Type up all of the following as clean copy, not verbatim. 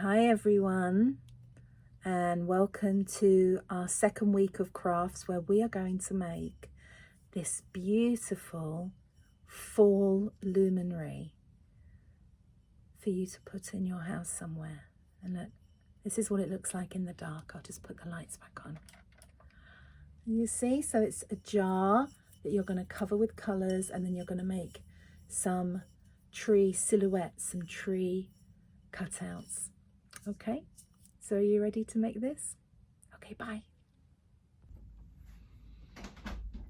Hi everyone, and welcome to our second week of crafts where we are going to make this beautiful fall luminary for you to put in your house somewhere. And look, this is what it looks like in the dark. I'll just put the lights back on. You see, so it's a jar that you're going to cover with colours, and then you're going to make some tree silhouettes, some tree cutouts. Okay, so are you ready to make this? Okay, bye.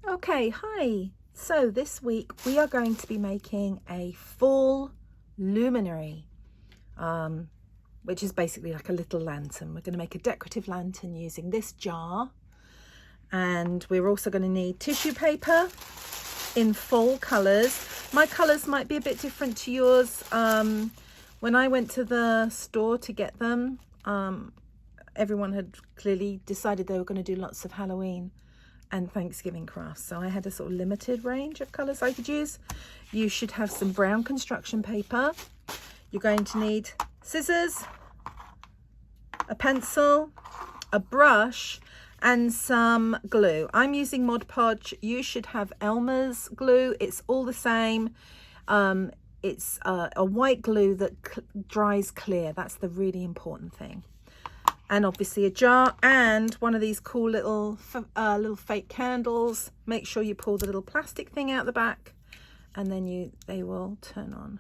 Okay, hi. So this week we are going to be making a fall luminary, which is basically like a little lantern. We're going to make a decorative lantern using this jar, and we're also going to need tissue paper in fall colours. My colours might be a bit different to yours. When I went to the store to get them, everyone had clearly decided they were going to do lots of Halloween and Thanksgiving crafts. So I had a sort of limited range of colours I could use. You should have some brown construction paper. You're going to need scissors, a pencil, a brush, and some glue. I'm using Mod Podge. You should have Elmer's glue. It's all the same. It's a white glue that dries clear. That's the really important thing. And obviously a jar and one of these cool little fake candles. Make sure you pull the little plastic thing out the back, and then they will turn on.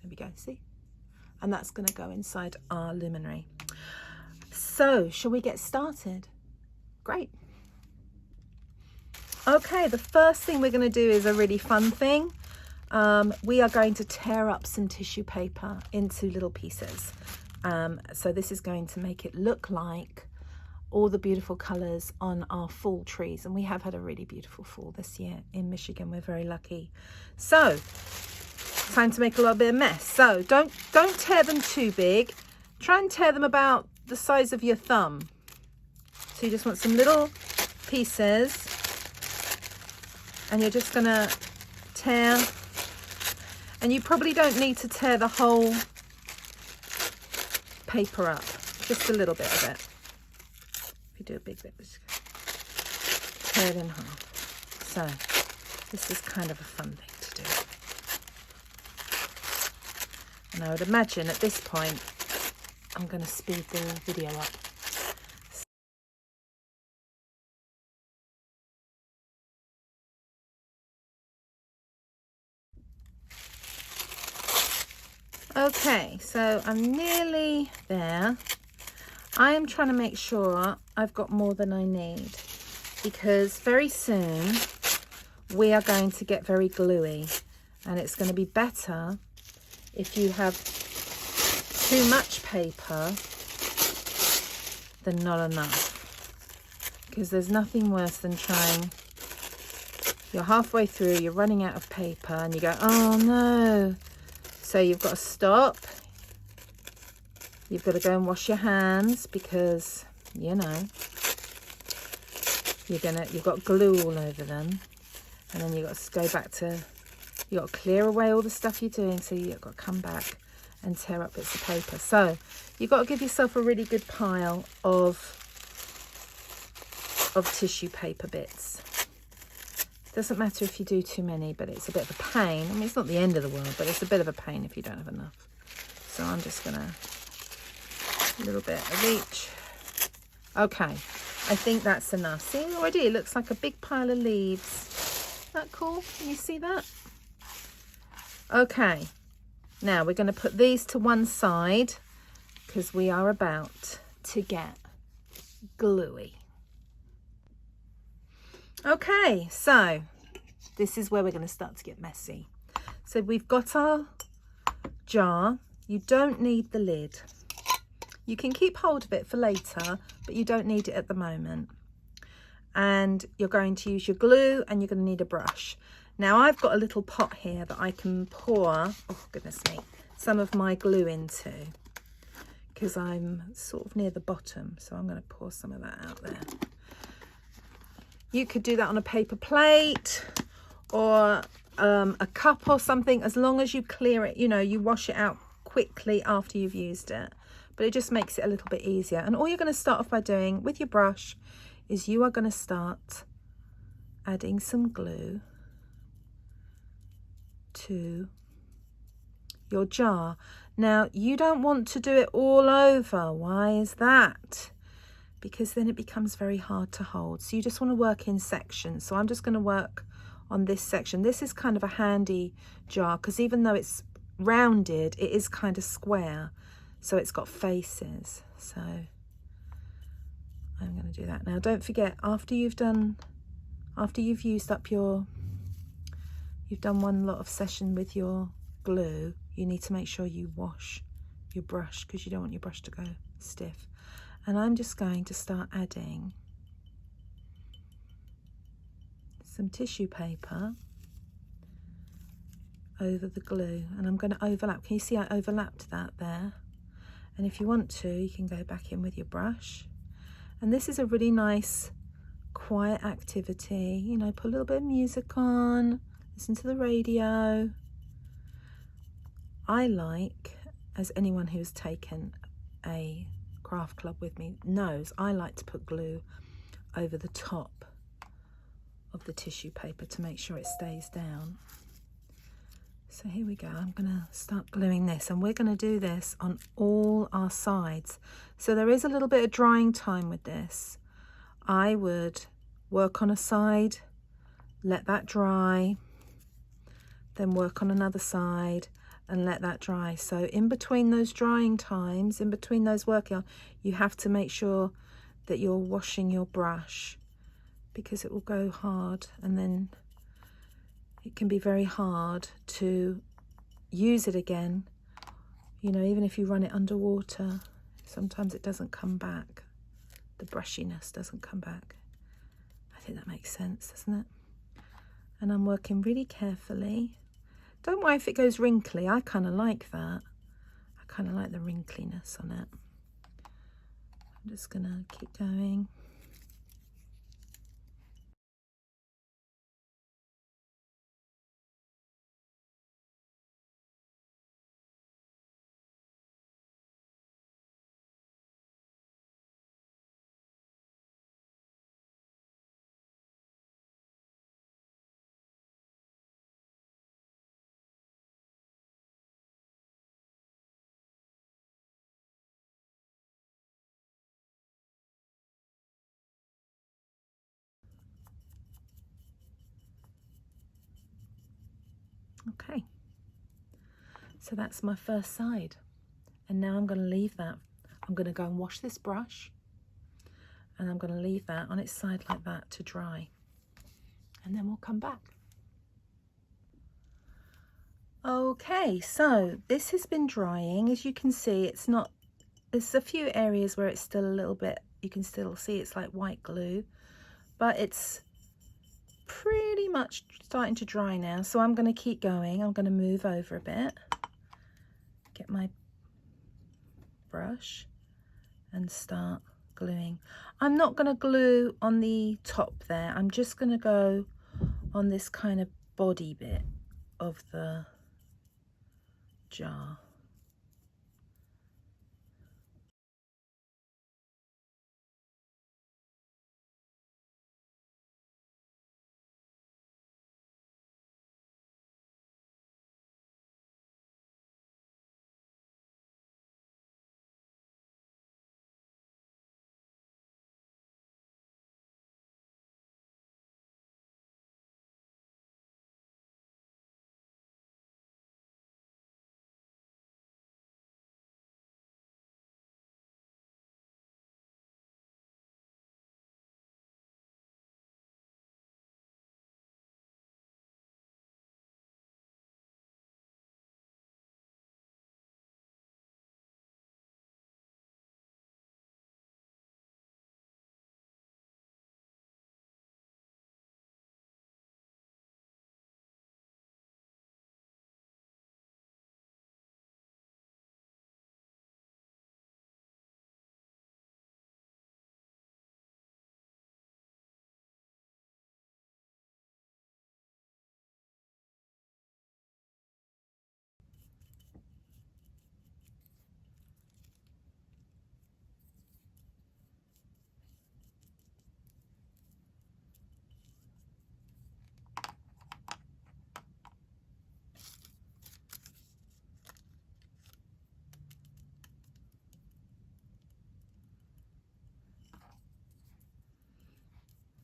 There we go, see? And that's going to go inside our luminary. So shall we get started? Great. Okay, the first thing we're going to do is a really fun thing. We are going to tear up some tissue paper into little pieces. So this is going to make it look like all the beautiful colours on our fall trees. And we have had a really beautiful fall this year in Michigan. We're very lucky. So time to make a little bit of mess. So don't tear them too big. Try and tear them about the size of your thumb. So you just want some little pieces, and you're just going to tear. And you probably don't need to tear the whole paper up, just a little bit of it. If you do a big bit, just tear it in half. So this is kind of a fun thing to do. And I would imagine at this point, I'm going to speed the video up. Okay, so I'm nearly there. I am trying to make sure I've got more than I need, because very soon we are going to get very gluey, and it's going to be better if you have too much paper than not enough, because there's nothing worse than trying. You're halfway through, you're running out of paper, and you go, oh no. So you've got to stop. You've got to go and wash your hands, because you know you've got glue all over them, and then you've got to go back to, you've got to clear away all the stuff you're doing. So you've got to come back and tear up bits of paper. So you've got to give yourself a really good pile of tissue paper bits. Doesn't matter if you do too many, but it's a bit of a pain. I mean, it's not the end of the world, but it's a bit of a pain if you don't have enough. So I'm just gonna, a little bit of each. Okay, I think that's enough. See, already it looks like a big pile of leaves. Isn't that cool? Can you see that? Okay, now we're gonna put these to one side, because we are about to get gluey. Okay, so this is where we're going to start to get messy. So we've got our jar. You don't need the lid. You can keep hold of it for later, but you don't need it at the moment. And you're going to use your glue, and you're going to need a brush. Now I've got a little pot here that I can pour, oh goodness me, some of my glue into, because I'm sort of near the bottom. So I'm going to pour some of that out there. You could do that on a paper plate or a cup or something, as long as you clear it, you know, you wash it out quickly after you've used it. but it just makes it a little bit easier. And all you're going to start off by doing with your brush is you are going to start adding some glue to your jar. Now, you don't want to do it all over. Why is that? Because then it becomes very hard to hold. So you just want to work in sections. So I'm just going to work on this section. This is kind of a handy jar because even though it's rounded, it is kind of square. So it's got faces. So I'm going to do that. Now, don't forget, after you've used up you've done one lot of session with your glue, you need to make sure you wash your brush because you don't want your brush to go stiff. And I'm just going to start adding some tissue paper over the glue, and I'm going to overlap. Can you see I overlapped that there? And if you want to, you can go back in with your brush. And this is a really nice quiet activity, you know, put a little bit of music on, listen to the radio. I like, as anyone who's taken a craft club with me knows, I like to put glue over the top of the tissue paper to make sure it stays down. So here we go. I'm going to start gluing this, and we're going to do this on all our sides. So there is a little bit of drying time with this. I would work on a side, let that dry, then work on another side and let that dry. So in between those drying times, in between those working on, you have to make sure that you're washing your brush because it will go hard, and then it can be very hard to use it again. You know, even if you run it underwater, sometimes it doesn't come back. The brushiness doesn't come back. I think that makes sense, doesn't it? And I'm working really carefully. Don't worry if it goes wrinkly. I kind of like that. I kind of like the wrinkliness on it. I'm just going to keep going. Okay, so that's my first side, and now I'm going to leave that. I'm going to go and wash this brush, and I'm going to leave that on its side like that to dry, and then we'll come back. Okay, so this has been drying. As you can see, there's a few areas where it's still a little bit, you can still see it's like white glue, but it's pretty much starting to dry now. So I'm going to keep going. I'm going to move over a bit, get my brush and start gluing. I'm not going to glue on the top there. I'm just going to go on this kind of body bit of the jar.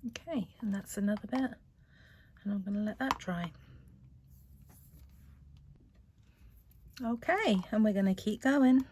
Okay, and that's another bit, and I'm going to let that dry. Okay, and we're going to keep going.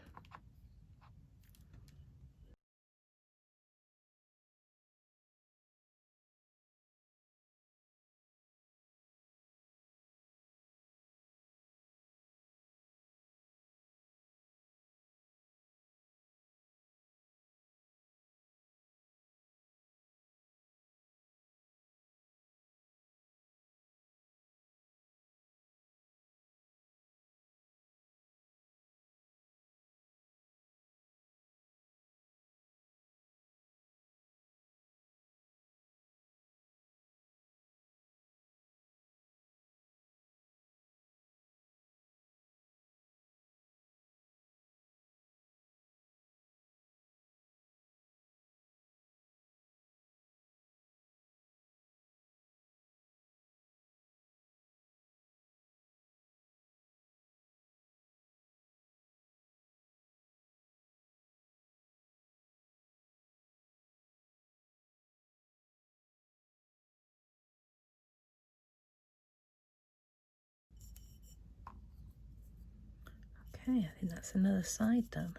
Okay, I think that's another side done.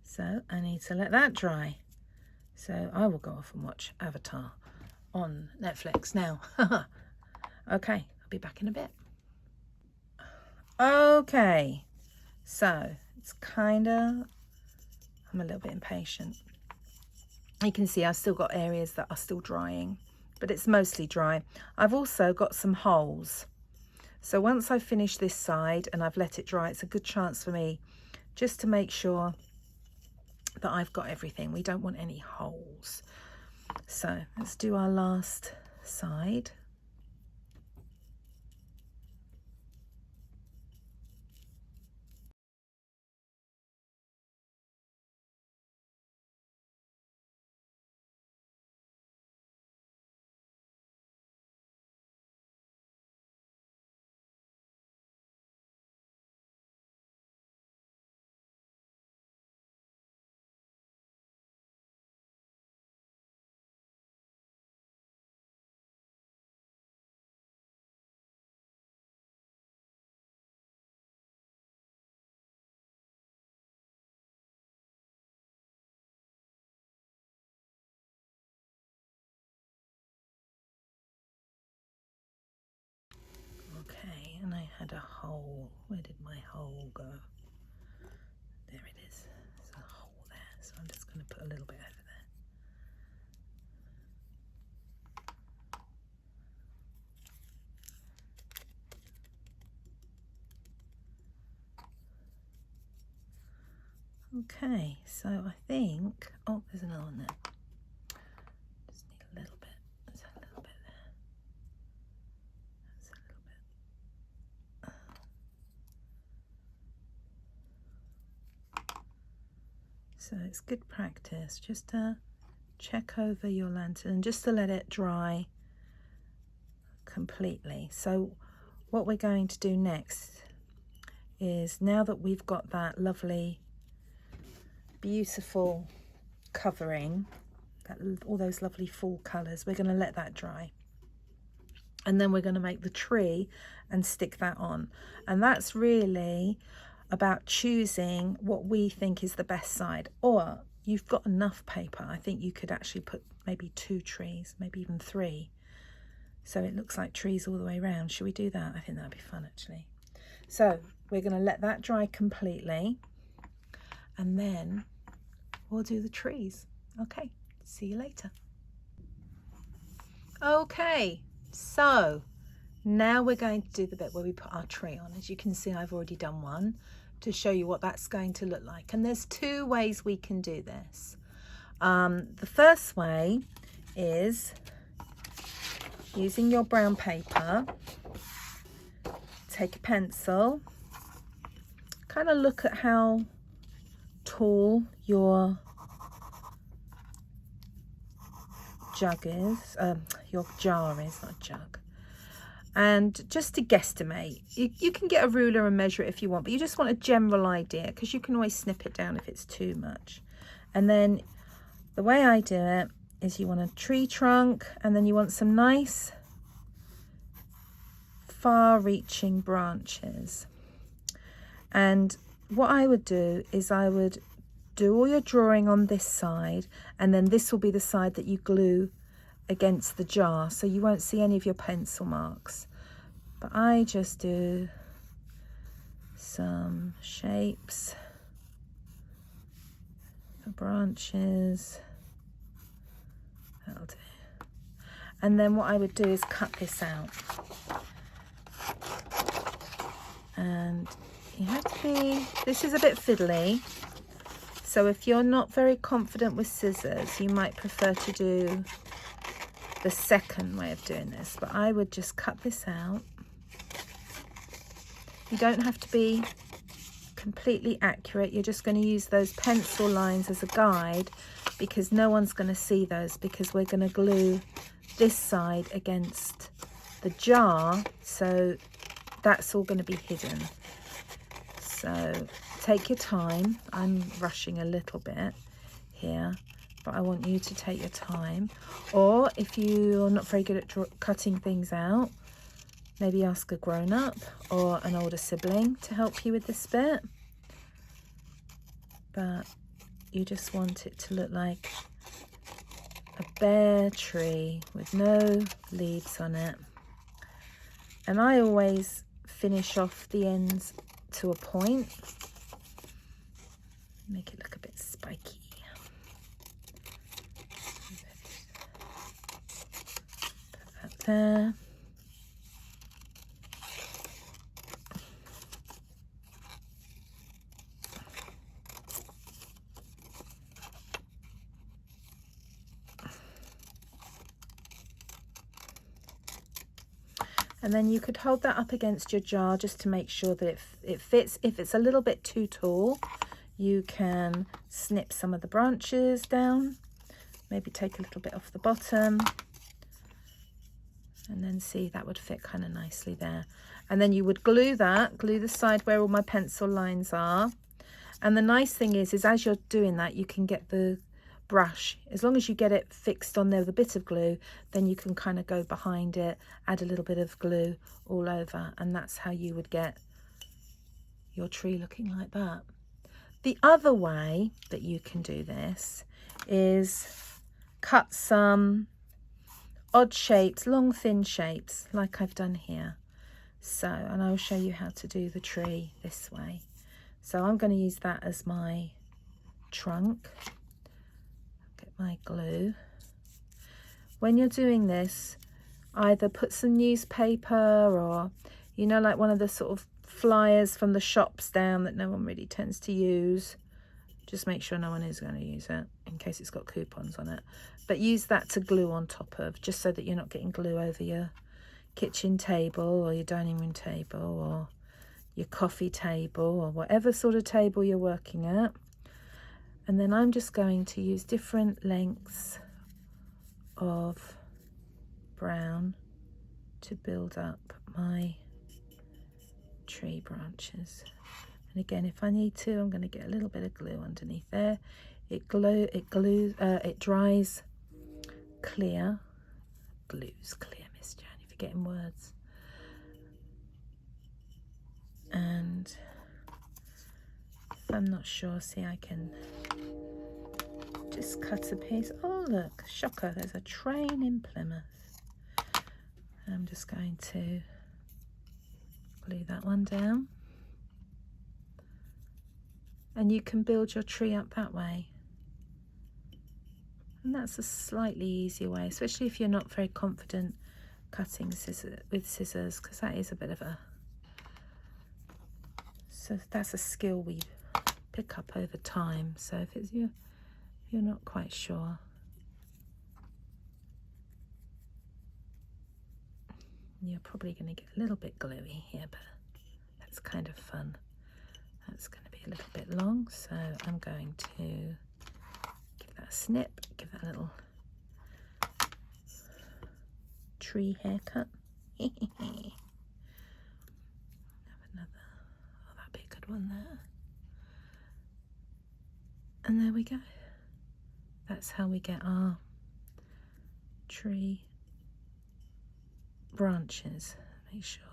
So I need to let that dry. So I will go off and watch Avatar on Netflix now. Okay, I'll be back in a bit. Okay, so it's I'm a little bit impatient. You can see I've still got areas that are still drying, but it's mostly dry. I've also got some holes. So once I've finished this side and I've let it dry, it's a good chance for me just to make sure that I've got everything. We don't want any holes. So let's do our last side. Okay, and I had a hole. Where did my hole go? There it is. There's a hole there. So I'm just going to put a little bit over there. Okay, so I think, oh, there's another one there. Just need a little bit. There's a little bit there. There's a little bit. So it's good practice just to check over your lantern and just to let it dry completely. So what we're going to do next is, now that we've got that lovely beautiful covering, all those lovely fall colours, we're going to let that dry, and then we're going to make the tree and stick that on. And that's really about choosing what we think is the best side. Or you've got enough paper, I think you could actually put maybe 2 trees, maybe even 3, so it looks like trees all the way around. Should we do that? I think that'd be fun actually. So we're going to let that dry completely, and then we'll do the trees. Okay, see you later. Okay, so now we're going to do the bit where we put our tree on. As you can see, I've already done one to show you what that's going to look like. And there's 2 ways we can do this. The first way is using your brown paper. Take a pencil, kind of look at how tall your jug is, your jar is, not jug. And just to guesstimate, you can get a ruler and measure it if you want, but you just want a general idea, because you can always snip it down if it's too much. And then the way I do it is you want a tree trunk, and then you want some nice far-reaching branches. And what I would do is I would do all your drawing on this side, and then this will be the side that you glue against the jar, so you won't see any of your pencil marks. But I just do some shapes for branches. That'll do. And then what I would do is cut this out. And you have to be, this is a bit fiddly, so if you're not very confident with scissors, you might prefer to do the second way of doing this, but I would just cut this out. You don't have to be completely accurate, you're just going to use those pencil lines as a guide, because no one's going to see those, because we're going to glue this side against the jar, so that's all going to be hidden. So take your time. I'm rushing a little bit here, but I want you to take your time. Or if you're not very good at cutting things out, maybe ask a grown-up or an older sibling to help you with this bit. But you just want it to look like a bare tree with no leaves on it. And I always finish off the ends to a point, make it look a bit spiky. Put that there. And then you could hold that up against your jar just to make sure that it fits. If it's a little bit too tall, you can snip some of the branches down, maybe take a little bit off the bottom, and then see, that would fit kind of nicely there. And then you would glue the side where all my pencil lines are. And the nice thing is as you're doing that, you can get the brush, as long as you get it fixed on there with a bit of glue, then you can kind of go behind it, add a little bit of glue all over, and that's how you would get your tree looking like that. The other way that you can do this is cut some odd shapes, long thin shapes like I've done here. So, and I'll show you how to do the tree this way. So I'm going to use that as my trunk. Get my glue. When you're doing this, either put some newspaper or, you know, like one of the sort of flyers from the shops down that no one really tends to use. Just make sure no one is going to use it in case it's got coupons on it. But use that to glue on top of, just so that you're not getting glue over your kitchen table or your dining room table or your coffee table or whatever sort of table you're working at. And then I'm just going to use different lengths of brown to build up my tree branches. And again, if I need to, I'm going to get a little bit of glue underneath there. It dries clear. Glue's clear, Miss Janie, forgetting words. And if I'm not sure, see, I can just cut a piece. Oh look, shocker, there's a train in Plymouth. I'm just going to glue that one down. And you can build your tree up that way. And that's a slightly easier way, especially if you're not very confident cutting with scissors, because that is a bit of a... So that's a skill we pick up over time. So if it's you're not quite sure, you're probably going to get a little bit gluey here, but that's kind of fun. That's going to be a little bit long, so I'm going to give that a snip, give that a little tree haircut. Have another, oh, that'd be a good one there. And there we go. That's how we get our tree branches. Make sure,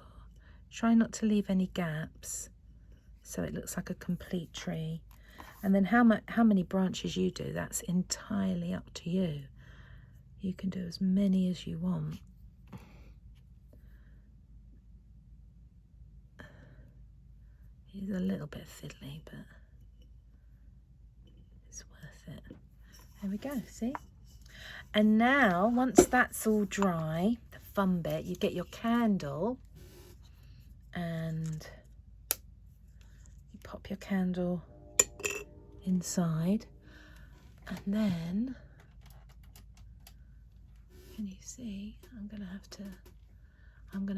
try not to leave any gaps so it looks like a complete tree. And then how many branches you do, that's entirely up to you. You can do as many as you want. It's a little bit fiddly, but it's worth it. There we go, see? And now, once that's all dry, the fun bit, you get your candle and you pop your candle inside, and then, can you see, I'm going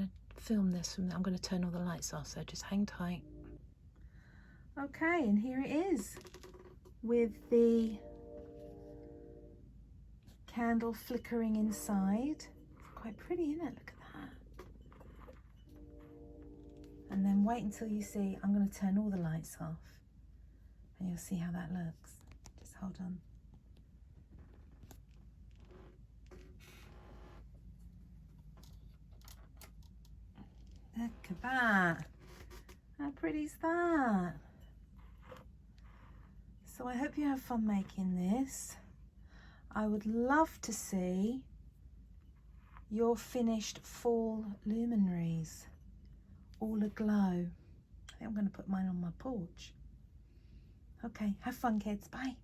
to film this from, I'm going to turn all the lights off, so just hang tight. Okay, and here it is with the candle flickering inside. Quite pretty, isn't it? Look at that. And then wait until you see, I'm going to turn all the lights off and you'll see how that looks. Just hold on. Look at that. How pretty is that? So I hope you have fun making this. I would love to see your finished fall luminaries all aglow. I think I'm going to put mine on my porch. Okay, have fun, kids. Bye.